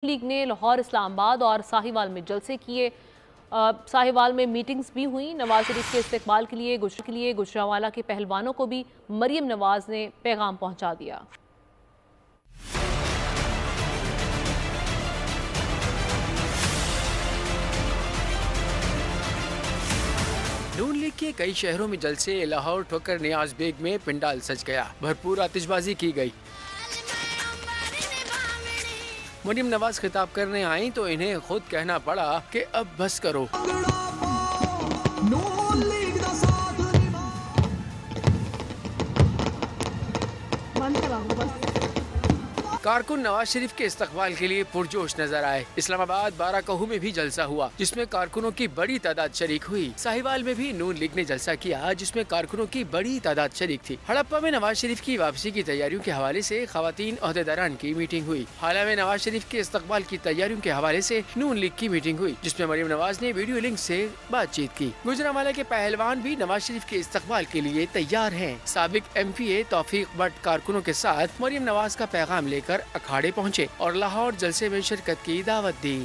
League ने लाहौर, इस्लामाबाद और साहिवाल में जलसे किए। साहिवाल में मीटिंग्स भी हुई। नवाज शरीफ के इस्तकबाल के लिए गुजरांवाला के पहलवानों को भी मरियम नवाज ने पैगाम पहुंचा दिया। नून लीग के कई शहरों में जलसे। लाहौर ठोकर नियाज बेग में पिंडाल सज गया, भरपूर आतिशबाजी की गई। मरियम नवाज खिताब करने आई तो इन्हें खुद कहना पड़ा कि अब बस करो। कारकुन नवाज शरीफ के इस्तकबाल के लिए पुरजोश नजर आए। इस्लामाबाद बाराकहू में भी जलसा हुआ, जिसमें कारकुनों की बड़ी तादाद शरीक हुई। साहिवाल में भी नून लीग ने जलसा किया, जिसमें कारकुनों की बड़ी तादाद शरीक थी। हड़प्पा में नवाज शरीफ की वापसी की तैयारियों के हवाले से खवातीन ओहदेदारान की मीटिंग हुई। हाल में नवाज शरीफ के इस्तकबाल की तैयारियों के हवाले से नून लीग की मीटिंग हुई, जिसमें मरियम नवाज ने वीडियो लिंक से बातचीत की। गुजरांवाला के पहलवान भी नवाज शरीफ के इस्तकबाल के लिए तैयार हैं। साबिक MPA तौफीक भट्ट कारकुनों के साथ मरियम नवाज का पैगाम लेकर अखाड़े पहुँचे और लाहौर जलसे में शिरकत की दावत दी।